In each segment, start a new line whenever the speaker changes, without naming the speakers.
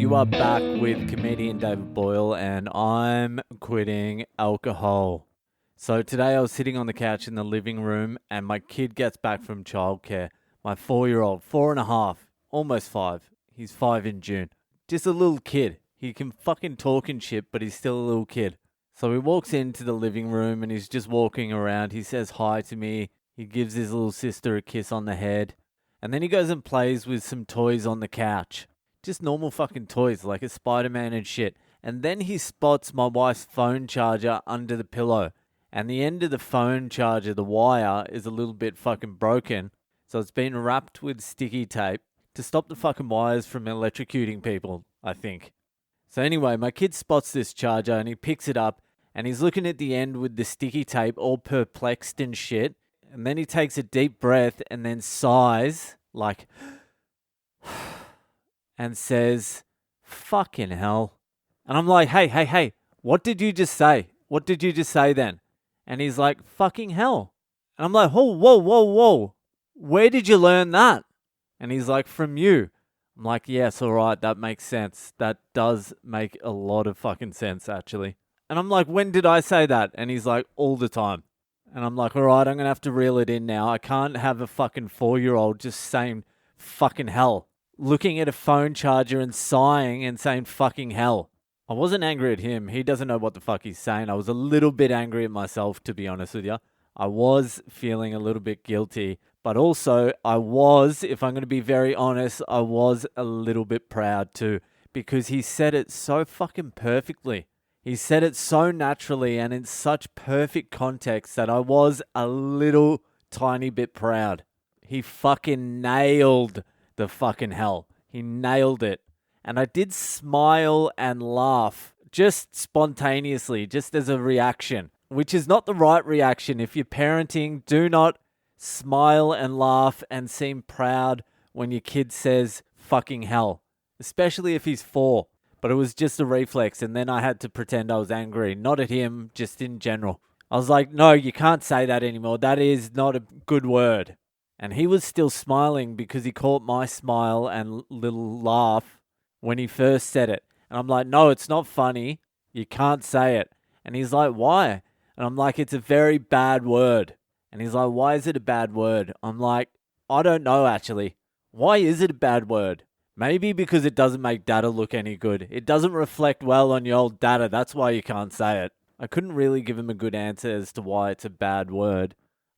You are back with comedian David Boyle, and I'm quitting alcohol. So today I was sitting on the couch in the living room, and my kid gets back from childcare. My 4-year-old, 4.5, almost 5. He's 5 in June. Just a little kid. He can fucking talk and shit, but he's still a little kid. So he walks into the living room and he's just walking around. He says hi to me. He gives his little sister a kiss on the head. And then he goes and plays with some toys on the couch. Just normal fucking toys like a Spider-Man and shit. And then he spots my wife's phone charger under the pillow. And the end of the phone charger, the wire, is a little bit fucking broken. So it's been wrapped with sticky tape to stop the fucking wires from electrocuting people, I think. So anyway, my kid spots this charger and he picks it up and he's looking at the end with the sticky tape, all perplexed and shit. And then he takes a deep breath and then sighs like... and says, fucking hell. And I'm like, hey, what did you just say? What did you just say then? And he's like, fucking hell. And I'm like, whoa. Where did you learn that? And he's like, from you. I'm like, yes, all right, that makes sense. That does make a lot of fucking sense, actually. And I'm like, when did I say that? And he's like, all the time. And I'm like, all right, I'm going to have to reel it in now. I can't have a fucking 4-year-old just saying fucking hell. Looking at a phone charger and sighing and saying fucking hell. I wasn't angry at him. He doesn't know what the fuck he's saying. I was a little bit angry at myself, to be honest with you. I was feeling a little bit guilty. But also, I was, if I'm going to be very honest, I was a little bit proud too. Because he said it so fucking perfectly. He said it so naturally and in such perfect context that I was a little tiny bit proud. He fucking nailed the fucking hell. He nailed it. And I did smile and laugh just spontaneously, just as a reaction, which is not the right reaction. If you're parenting, do not smile and laugh and seem proud when your kid says fucking hell, especially if he's 4. But it was just a reflex, and then I had to pretend I was angry, not at him, just in general. I was like, no, you can't say that anymore. That is not a good word. And he was still smiling because he caught my smile and little laugh when he first said it. And I'm like, no, it's not funny. You can't say it. And he's like, why? And I'm like, it's a very bad word. And he's like, why is it a bad word? I'm like, I don't know, actually. Why is it a bad word? Maybe because it doesn't make data look any good. It doesn't reflect well on your old data. That's why you can't say it. I couldn't really give him a good answer as to why it's a bad word.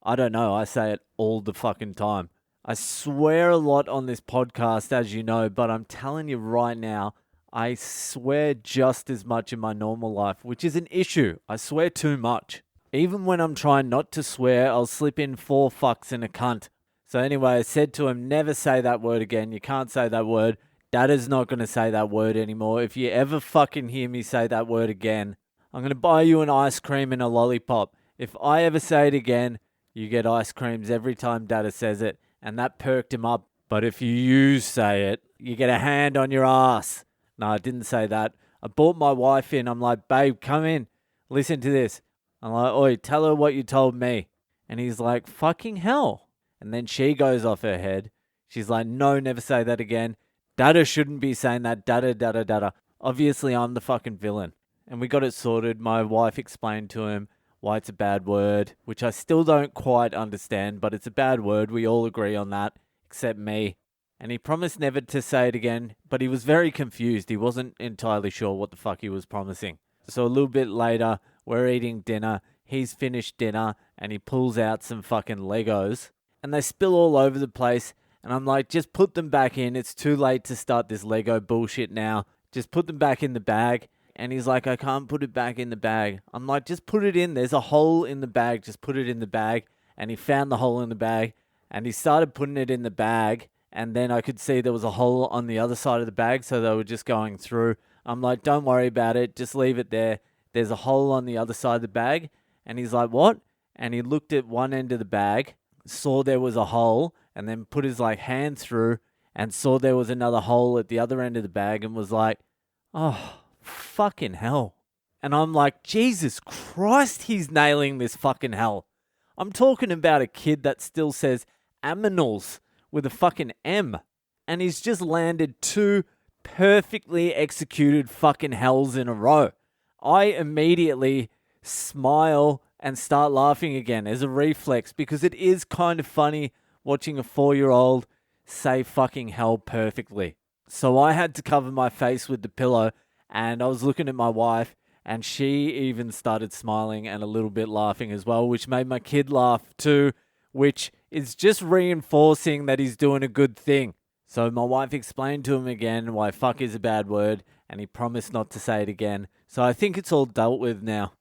I don't know. I say it all the fucking time. I swear a lot on this podcast, as you know, but I'm telling you right now, I swear just as much in my normal life, which is an issue. I swear too much. Even when I'm trying not to swear, I'll slip in 4 fucks and a cunt. So anyway, I said to him, never say that word again. You can't say that word. Dada's not going to say that word anymore. If you ever fucking hear me say that word again, I'm going to buy you an ice cream and a lollipop. If I ever say it again, you get ice creams every time Dada says it, and that perked him up. But if you say it, you get a hand on your ass. No, I didn't say that. I brought my wife in. I'm like, babe, come in. Listen to this. I'm like, oi, tell her what you told me. And he's like, fucking hell. And then she goes off her head. She's like, no, never say that again. Dada shouldn't be saying that. Dada. Obviously, I'm the fucking villain. And we got it sorted. My wife explained to him why it's a bad word, which I still don't quite understand, but it's a bad word. We all agree on that, except me. And he promised never to say it again, but he was very confused. He wasn't entirely sure what the fuck he was promising. So a little bit later, we're eating dinner. He's finished dinner, and he pulls out some fucking Legos, and they spill all over the place. And I'm like, just put them back in. It's too late to start this Lego bullshit now. Just put them back in the bag. And he's like, I can't put it back in the bag. I'm like, just put it in. There's a hole in the bag. Just put it in the bag. And he found the hole in the bag. And he started putting it in the bag. And then I could see there was a hole on the other side of the bag. So they were just going through. I'm like, don't worry about it. Just leave it there. There's a hole on the other side of the bag. And he's like, what? And he looked at one end of the bag, saw there was a hole, and then put his hand through and saw there was another hole at the other end of the bag and was like, oh, fucking hell. And I'm like, Jesus Christ, he's nailing this fucking hell. I'm talking about a kid that still says aminals with a fucking M. And he's just landed 2 perfectly executed fucking hells in a row. I immediately smile and start laughing again as a reflex because it is kind of funny watching a 4-year-old say fucking hell perfectly. So I had to cover my face with the pillow, and I was looking at my wife, and she even started smiling and a little bit laughing as well, which made my kid laugh too, which is just reinforcing that he's doing a good thing. So my wife explained to him again why fuck is a bad word, and he promised not to say it again. So I think it's all dealt with now.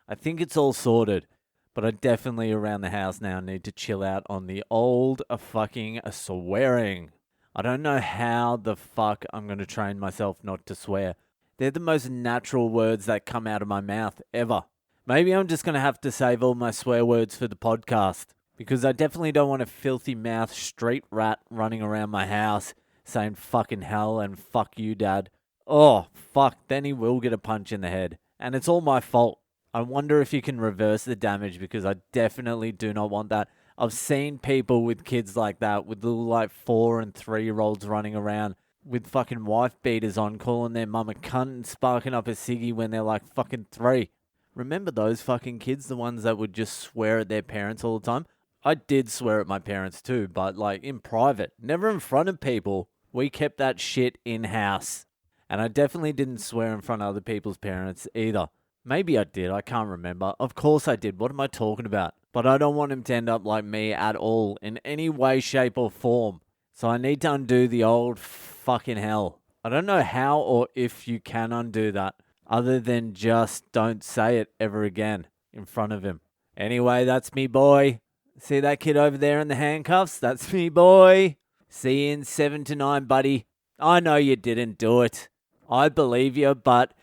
I think it's all sorted. But I definitely around the house now need to chill out on the old fucking swearing. I don't know how the fuck I'm going to train myself not to swear. They're the most natural words that come out of my mouth ever. Maybe I'm just going to have to save all my swear words for the podcast, because I definitely don't want a filthy mouth street rat running around my house saying fucking hell and fuck you, Dad. Oh, fuck, then he will get a punch in the head. And it's all my fault. I wonder if you can reverse the damage, because I definitely do not want that. I've seen people with kids like that, with little like 4 and 3-year-olds running around with fucking wife beaters on, calling their mum a cunt and sparking up a ciggy when they're like fucking 3. Remember those fucking kids, the ones that would just swear at their parents all the time? I did swear at my parents too, but like in private, never in front of people. We kept that shit in-house. And I definitely didn't swear in front of other people's parents either. Maybe I did, I can't remember. Of course I did, what am I talking about? But I don't want him to end up like me at all, in any way, shape or form. So I need to undo the old fucking hell. I don't know how or if you can undo that, other than just don't say it ever again in front of him. Anyway, that's me, boy. See that kid over there in the handcuffs? That's me, boy. See you in 7 to 9, buddy. I know you didn't do it. I believe you, but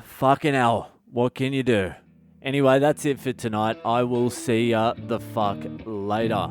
fucking hell, what can you do? Anyway, that's it for tonight. I will see ya the fuck later.